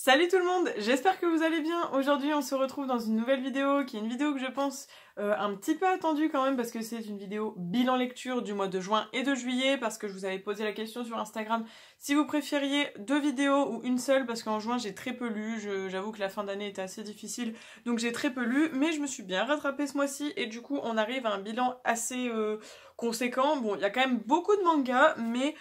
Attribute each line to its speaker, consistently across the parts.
Speaker 1: Salut tout le monde, j'espère que vous allez bien. Aujourd'hui on se retrouve dans une nouvelle vidéo qui est une vidéo que je pense un petit peu attendue quand même parce que c'est une vidéo bilan lecture du mois de juin et de juillet parce que je vous avais posé la question sur Instagram si vous préfériez 2 vidéos ou une seule parce qu'en juin j'ai très peu lu, j'avoue que la fin d'année était assez difficile donc j'ai très peu lu mais je me suis bien rattrapée ce mois-ci et du coup on arrive à un bilan assez conséquent. Bon il y a quand même beaucoup de mangas mais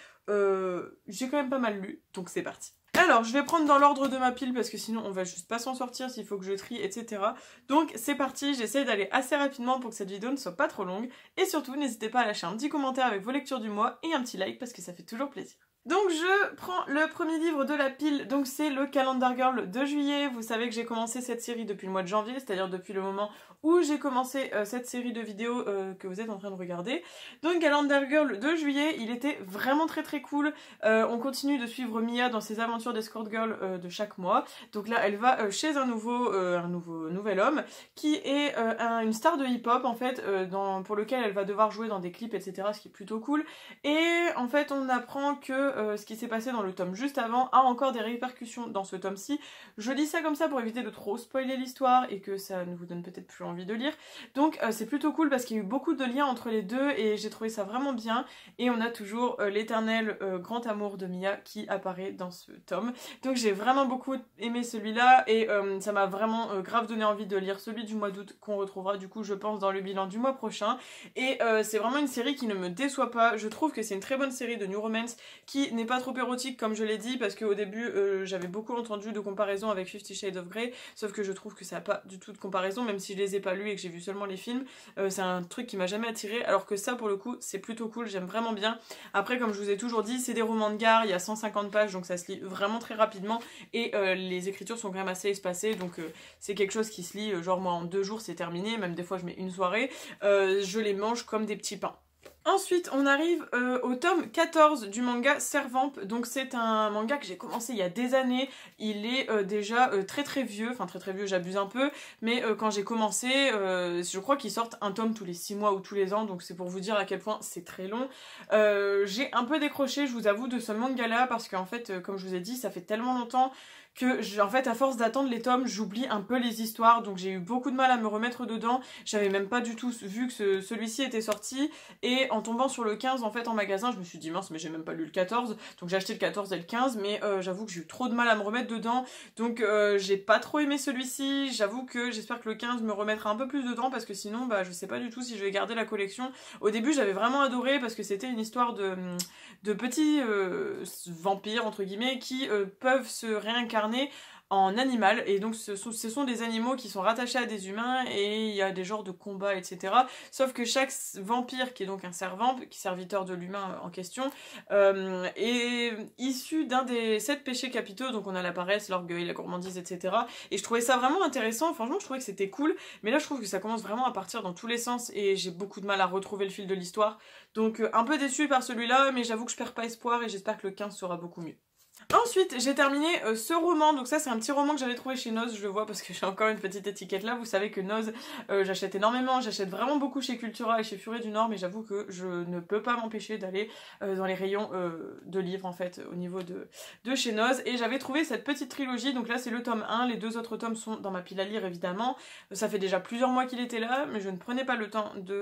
Speaker 1: j'ai quand même pas mal lu donc c'est parti. Alors, je vais prendre dans l'ordre de ma pile parce que sinon on va juste pas s'en sortir s'il faut que je trie, etc. Donc c'est parti, j'essaie d'aller assez rapidement pour que cette vidéo ne soit pas trop longue. Et surtout, n'hésitez pas à lâcher un petit commentaire avec vos lectures du mois et un petit like parce que ça fait toujours plaisir. Donc je prends le premier livre de la pile, donc c'est le Calendar Girl de juillet. Vous savez que j'ai commencé cette série depuis le mois de janvier, c'est-à-dire depuis le moment où j'ai commencé cette série de vidéos que vous êtes en train de regarder. Donc Calendar Girl de juillet, il était vraiment très cool. On continue de suivre Mia dans ses aventures d'escort girl de chaque mois. Donc là elle va chez un nouvel homme qui est une star de hip-hop en fait, pour lequel elle va devoir jouer dans des clips, etc. Ce qui est plutôt cool. Et en fait on apprend que ce qui s'est passé dans le tome juste avant a encore des répercussions dans ce tome-ci. Je dis ça comme ça pour éviter de trop spoiler l'histoire et que ça ne vous donne peut-être plus envie de lire. Donc c'est plutôt cool parce qu'il y a eu beaucoup de liens entre les deux et j'ai trouvé ça vraiment bien. Et on a toujours l'éternel grand amour de Mia qui apparaît dans ce tome. Donc j'ai vraiment beaucoup aimé celui-là et ça m'a vraiment grave donné envie de lire celui du mois d'août qu'on retrouvera du coup je pense dans le bilan du mois prochain. Et c'est vraiment une série qui ne me déçoit pas. Je trouve que c'est une très bonne série de New Romance qui n'est pas trop érotique comme je l'ai dit parce qu'au début j'avais beaucoup entendu de comparaisons avec 50 Shades of Grey, sauf que je trouve que ça n'a pas du tout de comparaison même si je les ai pas lus et que j'ai vu seulement les films. C'est un truc qui m'a jamais attiré alors que ça pour le coup c'est plutôt cool, j'aime vraiment bien. Après comme je vous ai toujours dit c'est des romans de gare, il y a 150 pages donc ça se lit vraiment très rapidement et les écritures sont quand même assez espacées donc c'est quelque chose qui se lit genre moi en 2 jours c'est terminé, même des fois je mets une soirée, je les mange comme des petits pains. Ensuite, on arrive au tome 14 du manga Servamp. Donc c'est un manga que j'ai commencé il y a des années. Il est déjà très vieux. Enfin très vieux, j'abuse un peu. Mais quand j'ai commencé, je crois qu'ils sortent un tome tous les 6 mois ou tous les ans. Donc c'est pour vous dire à quel point c'est très long. J'ai un peu décroché, je vous avoue, de ce manga-là. Parce qu'en fait, comme je vous ai dit, ça fait tellement longtemps que en fait à force d'attendre les tomes j'oublie un peu les histoires donc j'ai eu beaucoup de mal à me remettre dedans. J'avais même pas du tout vu que celui-ci était sorti et en tombant sur le 15 en fait en magasin je me suis dit mince mais j'ai même pas lu le 14 donc j'ai acheté le 14 et le 15 mais j'avoue que j'ai eu trop de mal à me remettre dedans donc j'ai pas trop aimé celui-ci. J'avoue que j'espère que le 15 me remettra un peu plus dedans parce que sinon bah je sais pas du tout si je vais garder la collection. Au début j'avais vraiment adoré parce que c'était une histoire de petits vampires entre guillemets qui peuvent se réincarner en animal et donc ce sont des animaux qui sont rattachés à des humains et il y a des genres de combats etc. Sauf que chaque vampire qui est donc un servamp, qui est serviteur de l'humain en question, est issu d'un des 7 péchés capitaux, donc on a la paresse, l'orgueil, la gourmandise etc. Et je trouvais ça vraiment intéressant, franchement je trouvais que c'était cool, mais là je trouve que ça commence vraiment à partir dans tous les sens et j'ai beaucoup de mal à retrouver le fil de l'histoire, donc un peu déçue par celui-là, mais j'avoue que je perds pas espoir et j'espère que le 15 sera beaucoup mieux. Ensuite, j'ai terminé ce roman, donc ça c'est un petit roman que j'avais trouvé chez Noz, je le vois parce que j'ai encore une petite étiquette là, vous savez que Noz, j'achète énormément, j'achète vraiment beaucoup chez Cultura et chez Furet du Nord, mais j'avoue que je ne peux pas m'empêcher d'aller dans les rayons de livres en fait, au niveau de chez Noz, et j'avais trouvé cette petite trilogie, donc là c'est le tome 1, les 2 autres tomes sont dans ma pile à lire évidemment, ça fait déjà plusieurs mois qu'il était là, mais je ne prenais pas le temps de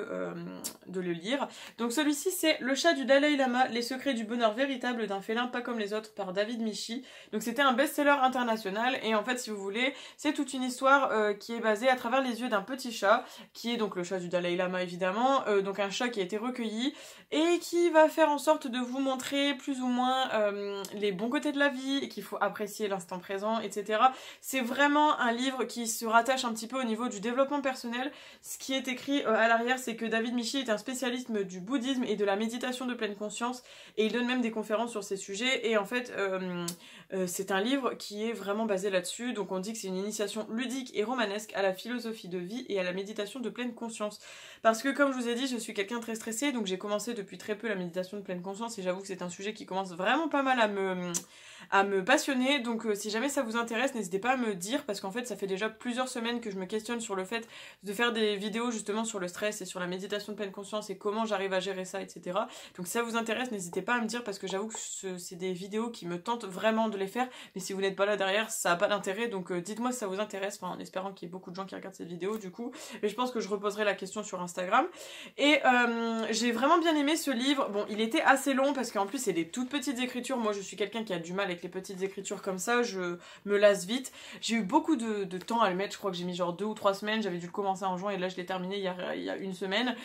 Speaker 1: le lire. Donc celui-ci c'est Le chat du Dalai Lama, les secrets du bonheur véritable d'un félin pas comme les autres par David Michi. Donc c'était un best-seller international et en fait si vous voulez c'est toute une histoire qui est basée à travers les yeux d'un petit chat qui est donc le chat du Dalai Lama évidemment, donc un chat qui a été recueilli et qui va faire en sorte de vous montrer plus ou moins les bons côtés de la vie et qu'il faut apprécier l'instant présent etc. C'est vraiment un livre qui se rattache un petit peu au niveau du développement personnel. Ce qui est écrit à l'arrière c'est que David Michi est un spécialiste du bouddhisme et de la méditation de pleine conscience et il donne même des conférences sur ces sujets et en fait c'est un livre qui est vraiment basé là-dessus, donc on dit que c'est une initiation ludique et romanesque à la philosophie de vie et à la méditation de pleine conscience. Parce que comme je vous ai dit, je suis quelqu'un de très stressé, donc j'ai commencé depuis très peu la méditation de pleine conscience et j'avoue que c'est un sujet qui commence vraiment pas mal à me passionner. Donc si jamais ça vous intéresse, n'hésitez pas à me dire, parce qu'en fait ça fait déjà plusieurs semaines que je me questionne sur le fait de faire des vidéos justement sur le stress et sur la méditation de pleine conscience et comment j'arrive à gérer ça, etc. Donc si ça vous intéresse, n'hésitez pas à me dire, parce que j'avoue que c'est des vidéos qui me tentent vraiment de les faire, mais si vous n'êtes pas là derrière, ça n'a pas d'intérêt. Donc dites-moi si ça vous intéresse, enfin, en espérant qu'il y ait beaucoup de gens qui regardent cette vidéo du coup. Et je pense que je reposerai la question sur Instagram. Et j'ai vraiment bien aimé ce livre. Bon, il était assez long parce qu'en plus c'est des toutes petites écritures. Moi je suis quelqu'un qui a du mal avec les petites écritures comme ça, je me lasse vite. J'ai eu beaucoup de temps à le mettre, je crois que j'ai mis genre 2 ou 3 semaines, j'avais dû le commencer en juin et là je l'ai terminé il y a une semaine.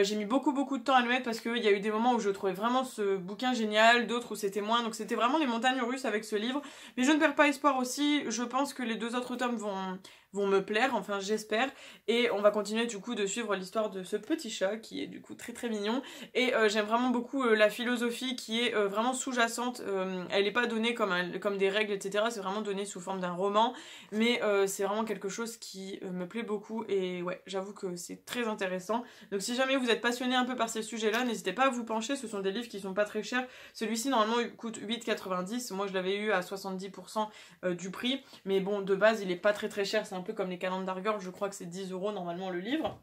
Speaker 1: J'ai mis beaucoup de temps à le mettre parce qu'il y a eu des moments où je trouvais vraiment ce bouquin génial, d'autres où c'était moins, donc c'était vraiment les montagnes russes avec ce livre. Mais je ne perds pas espoir aussi, je pense que les 2 autres tomes vont me plaire, enfin j'espère, et on va continuer du coup de suivre l'histoire de ce petit chat qui est du coup très mignon, et j'aime vraiment beaucoup la philosophie qui est vraiment sous-jacente. Elle n'est pas donnée comme des règles, etc., c'est vraiment donné sous forme d'un roman, mais c'est vraiment quelque chose qui me plaît beaucoup, et ouais, j'avoue que c'est très intéressant. Donc si jamais vous êtes passionné un peu par ces sujets-là, n'hésitez pas à vous pencher, ce sont des livres qui sont pas très chers. Celui-ci normalement il coûte 8,90, moi je l'avais eu à 70% du prix, mais bon, de base il est pas très cher, c'est un peu comme les Calendar Girls, je crois que c'est 10 € normalement le livre.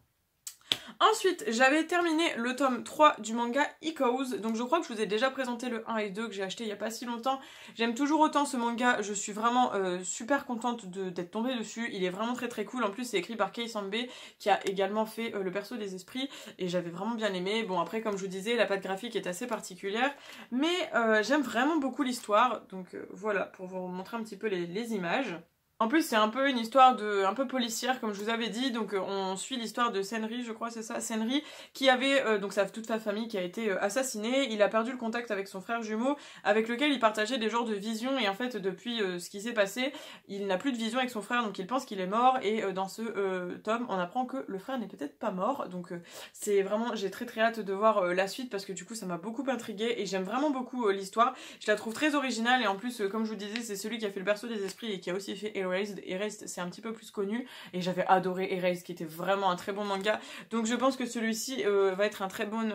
Speaker 1: Ensuite, j'avais terminé le tome 3 du manga Echoes, donc je crois que je vous ai déjà présenté le 1 et 2 que j'ai acheté il y a pas si longtemps. J'aime toujours autant ce manga, je suis vraiment super contente d'être tombée dessus, il est vraiment très cool. En plus c'est écrit par Kei Sanbe qui a également fait le perso des esprits, et j'avais vraiment bien aimé. Bon après comme je vous disais, la patte graphique est assez particulière, mais j'aime vraiment beaucoup l'histoire, donc voilà, pour vous montrer un petit peu les images. En plus c'est un peu une histoire un peu policière comme je vous avais dit, donc on suit l'histoire de Senri, je crois c'est ça, Senri, qui avait donc toute sa famille qui a été assassinée. Il a perdu le contact avec son frère jumeau avec lequel il partageait des genres de visions, et en fait depuis ce qui s'est passé, il n'a plus de vision avec son frère, donc il pense qu'il est mort, et dans ce tome on apprend que le frère n'est peut-être pas mort, donc c'est vraiment, j'ai très hâte de voir la suite parce que du coup ça m'a beaucoup intriguée et j'aime vraiment beaucoup l'histoire. Je la trouve très originale, et en plus comme je vous disais c'est celui qui a fait le berceau des esprits et qui a aussi fait Erased, c'est un petit peu plus connu, et j'avais adoré Erased qui était vraiment un très bon manga, donc je pense que celui-ci va être un très bon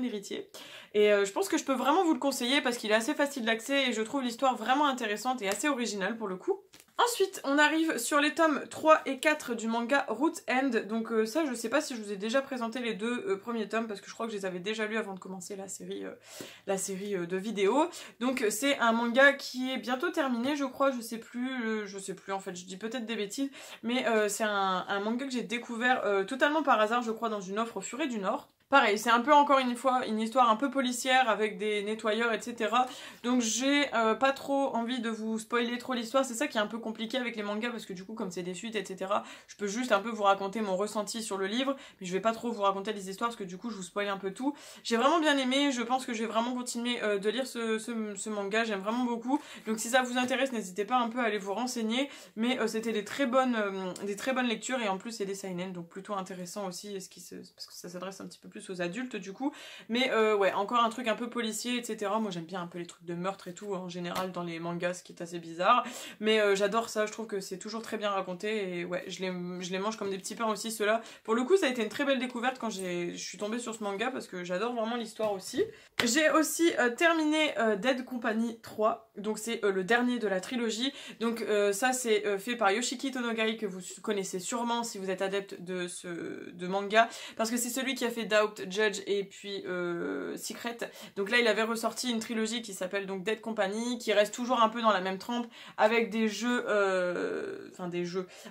Speaker 1: héritier, et je pense que je peux vraiment vous le conseiller parce qu'il est assez facile d'accès et je trouve l'histoire vraiment intéressante et assez originale pour le coup. Ensuite, on arrive sur les tomes 3 et 4 du manga Root End. Donc ça, je sais pas si je vous ai déjà présenté les 2 premiers tomes parce que je crois que je les avais déjà lus avant de commencer la série de vidéos. Donc c'est un manga qui est bientôt terminé, je crois, je sais plus en fait, je dis peut-être des bêtises, mais c'est un manga que j'ai découvert totalement par hasard, je crois, dans une offre au Furet du Nord. Pareil, c'est un peu encore une fois une histoire un peu policière avec des nettoyeurs, etc. Donc j'ai pas trop envie de vous spoiler trop l'histoire, c'est ça qui est un peu compliqué avec les mangas parce que du coup comme c'est des suites, etc. je peux juste un peu vous raconter mon ressenti sur le livre, mais je vais pas trop vous raconter les histoires parce que du coup je vous spoil un peu tout. J'ai vraiment bien aimé, je pense que je vais vraiment continuer de lire ce manga, j'aime vraiment beaucoup. Donc si ça vous intéresse, n'hésitez pas un peu à aller vous renseigner, mais c'était des très bonnes lectures, et en plus c'est des seinen, donc plutôt intéressant aussi, parce que ça s'adresse un petit peu plus aux adultes du coup, mais ouais, encore un truc un peu policier, etc. Moi j'aime bien un peu les trucs de meurtre et tout en général dans les mangas, ce qui est assez bizarre, mais j'adore ça, je trouve que c'est toujours très bien raconté, et ouais, je les mange comme des petits pains aussi ceux-là. Pour le coup ça a été une très belle découverte quand je suis tombée sur ce manga parce que j'adore vraiment l'histoire aussi. J'ai aussi terminé Dead Company 3, donc c'est le dernier de la trilogie, donc ça c'est fait par Yoshiki Tonogai que vous connaissez sûrement si vous êtes adepte de manga, parce que c'est celui qui a fait Doubt, Judge et puis Secret. Donc là il avait ressorti une trilogie qui s'appelle donc Dead Company, qui reste toujours un peu dans la même trempe avec des jeux,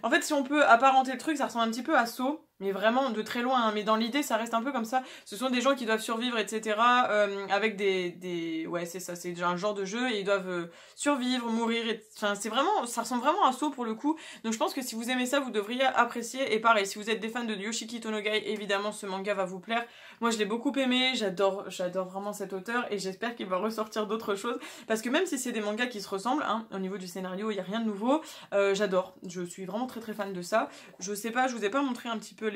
Speaker 1: en fait si on peut apparenter le truc, ça ressemble un petit peu à Saw, mais vraiment de très loin, hein. Mais dans l'idée ça reste un peu comme ça, ce sont des gens qui doivent survivre, etc. Avec ouais c'est ça, c'est un genre de jeu et ils doivent survivre, mourir, enfin c'est vraiment, ça ressemble vraiment à Saw pour le coup, donc je pense que si vous aimez ça vous devriez apprécier. Et pareil, si vous êtes des fans de Yoshiki Tonogai, évidemment ce manga va vous plaire. Moi je l'ai beaucoup aimé, j'adore vraiment cet auteur et j'espère qu'il va ressortir d'autres choses, parce que même si c'est des mangas qui se ressemblent, hein, au niveau du scénario il n'y a rien de nouveau, j'adore, je suis vraiment très fan de ça. Je sais pas, je vous ai pas montré un petit peu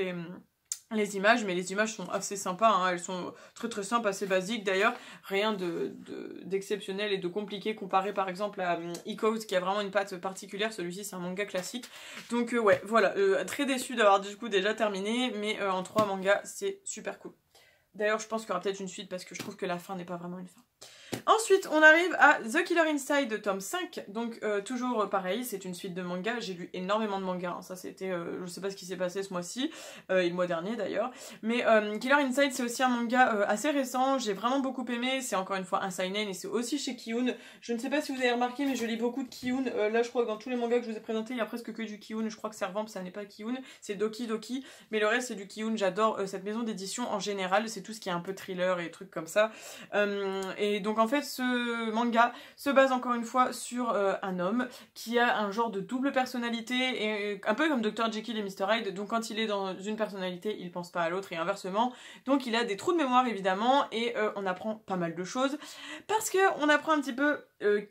Speaker 1: les images, mais les images sont assez sympas, hein. Elles sont très simples, assez basiques d'ailleurs, rien d'exceptionnel et de compliqué comparé par exemple à Echoes qui a vraiment une patte particulière. Celui-ci c'est un manga classique, donc ouais voilà, très déçue d'avoir du coup déjà terminé, mais en 3 mangas c'est super cool. D'ailleurs je pense qu'il y aura peut-être une suite parce que je trouve que la fin n'est pas vraiment une fin. Ensuite, on arrive à The Killer Inside, tome 5, donc toujours pareil, c'est une suite de mangas, j'ai lu énormément de mangas, hein. Ça c'était, je sais pas ce qui s'est passé ce mois-ci, et le mois dernier d'ailleurs, mais Killer Inside c'est aussi un manga assez récent, j'ai vraiment beaucoup aimé, c'est encore une fois un seinen et c'est aussi chez Kiun, je ne sais pas si vous avez remarqué mais je lis beaucoup de Kiun, là je crois que dans tous les mangas que je vous ai présentés il y a presque que du Kiun, je crois que Servamp ça n'est pas Kiun, c'est Doki Doki, mais le reste c'est du Kiun, j'adore cette maison d'édition en général, c'est tout ce qui est un peu thriller et trucs comme ça, et donc en fait ce manga se base encore une fois sur un homme qui a un genre de double personnalité, et un peu comme Dr Jekyll et Mr Hyde, donc quand il est dans une personnalité il pense pas à l'autre et inversement, donc il a des trous de mémoire évidemment, et on apprend pas mal de choses, parce que on apprend un petit peu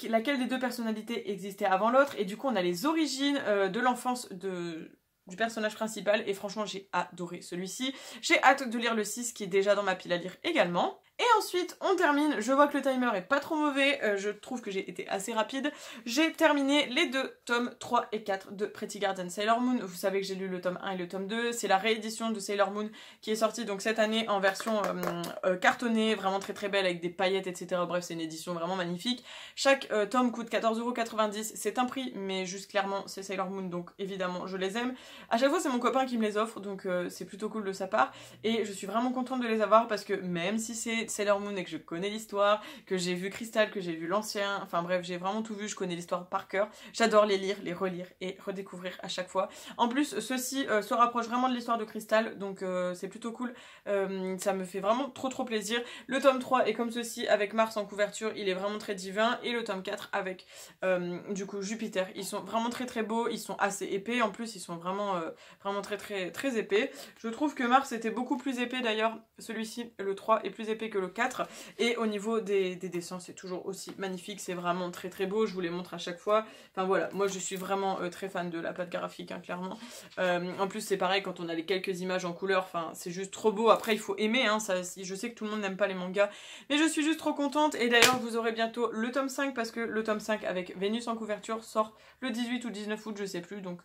Speaker 1: laquelle des deux personnalités existait avant l'autre, et du coup on a les origines de l'enfance du personnage principal, et franchement j'ai adoré celui-ci. J'ai hâte de lire le 6 qui est déjà dans ma pile à lire également. Et ensuite, on termine, je vois que le timer est pas trop mauvais, je trouve que j'ai été assez rapide. J'ai terminé les deux tomes 3 et 4 de Pretty Guardian Sailor Moon. Vous savez que j'ai lu le tome 1 et le tome 2, c'est la réédition de Sailor Moon qui est sortie donc cette année en version cartonnée, vraiment très très belle avec des paillettes etc. Bref, c'est une édition vraiment magnifique. Chaque tome coûte 14,90 €, c'est un prix, mais juste clairement c'est Sailor Moon, donc évidemment je les aime. À chaque fois c'est mon copain qui me les offre, donc c'est plutôt cool de sa part, et je suis vraiment contente de les avoir parce que même si c'est Sailor Moon et que je connais l'histoire, que j'ai vu Crystal, que j'ai vu l'ancien, enfin bref j'ai vraiment tout vu, je connais l'histoire par cœur, j'adore les lire, les relire et redécouvrir à chaque fois. En plus ceci se rapproche vraiment de l'histoire de Crystal, donc c'est plutôt cool, ça me fait vraiment trop plaisir. Le tome 3 est comme ceci avec Mars en couverture, il est vraiment très divin, et le tome 4 avec du coup Jupiter, ils sont vraiment très beaux, ils sont assez épais, en plus ils sont vraiment très épais. Je trouve que Mars était beaucoup plus épais d'ailleurs, celui-ci le 3 est plus épais que le 4, et au niveau des dessins c'est toujours aussi magnifique, c'est vraiment très beau, je vous les montre à chaque fois, enfin voilà, moi je suis vraiment très fan de la patte graphique hein, clairement, en plus c'est pareil quand on a les quelques images en couleur, enfin c'est juste trop beau, après il faut aimer, hein, ça, je sais que tout le monde n'aime pas les mangas, mais je suis juste trop contente, et d'ailleurs vous aurez bientôt le tome 5, parce que le tome 5 avec Vénus en couverture sort le 18 ou 19 août, je sais plus, donc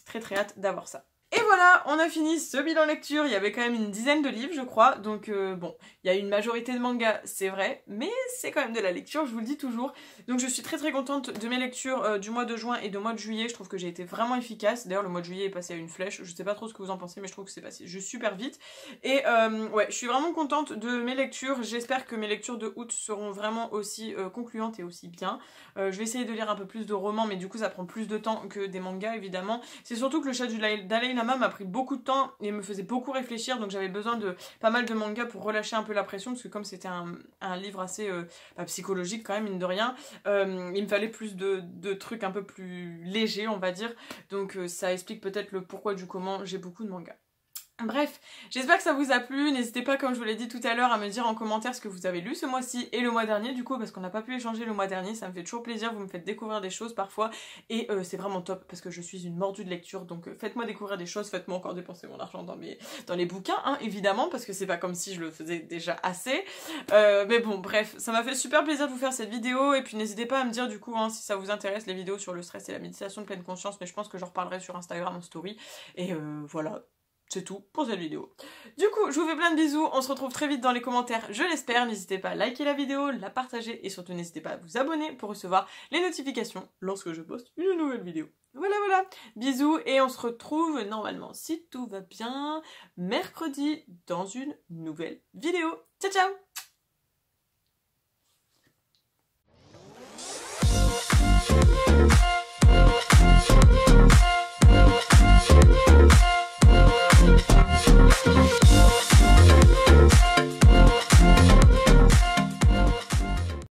Speaker 1: très hâte d'avoir ça. Et voilà, on a fini ce bilan lecture, il y avait quand même une dizaine de livres je crois, donc bon, il y a une majorité de mangas, c'est vrai, mais c'est quand même de la lecture, je vous le dis toujours. Donc je suis très contente de mes lectures du mois de juin et du mois de juillet, je trouve que j'ai été vraiment efficace, d'ailleurs le mois de juillet est passé à une flèche, je sais pas trop ce que vous en pensez, mais je trouve que c'est passé juste super vite. Et ouais, je suis vraiment contente de mes lectures, j'espère que mes lectures de août seront vraiment aussi concluantes et aussi bien. Je vais essayer de lire un peu plus de romans, mais du coup ça prend plus de temps que des mangas évidemment. C'est surtout que le chat du Dalai Lama m'a pris beaucoup de temps et me faisait beaucoup réfléchir, donc j'avais besoin de pas mal de mangas pour relâcher un peu la pression, parce que comme c'était un livre assez psychologique quand même mine de rien, il me fallait plus de trucs un peu plus légers on va dire, donc ça explique peut-être le pourquoi du comment j'ai beaucoup de mangas. Bref, j'espère que ça vous a plu, n'hésitez pas comme je vous l'ai dit tout à l'heure à me dire en commentaire ce que vous avez lu ce mois-ci et le mois dernier du coup, parce qu'on n'a pas pu échanger le mois dernier, ça me fait toujours plaisir, vous me faites découvrir des choses parfois, et c'est vraiment top parce que je suis une mordue de lecture, donc faites-moi découvrir des choses, faites-moi encore dépenser mon argent dans les bouquins, hein, évidemment, parce que c'est pas comme si je le faisais déjà assez, mais bon bref, ça m'a fait super plaisir de vous faire cette vidéo, et puis n'hésitez pas à me dire du coup hein, si ça vous intéresse les vidéos sur le stress et la méditation de pleine conscience, mais je pense que j'en reparlerai sur Instagram en story, et voilà. C'est tout pour cette vidéo. Du coup, je vous fais plein de bisous, on se retrouve très vite dans les commentaires, je l'espère. N'hésitez pas à liker la vidéo, la partager, et surtout n'hésitez pas à vous abonner pour recevoir les notifications lorsque je poste une nouvelle vidéo. Voilà, bisous, et on se retrouve normalement, si tout va bien, mercredi dans une nouvelle vidéo. Ciao, ciao!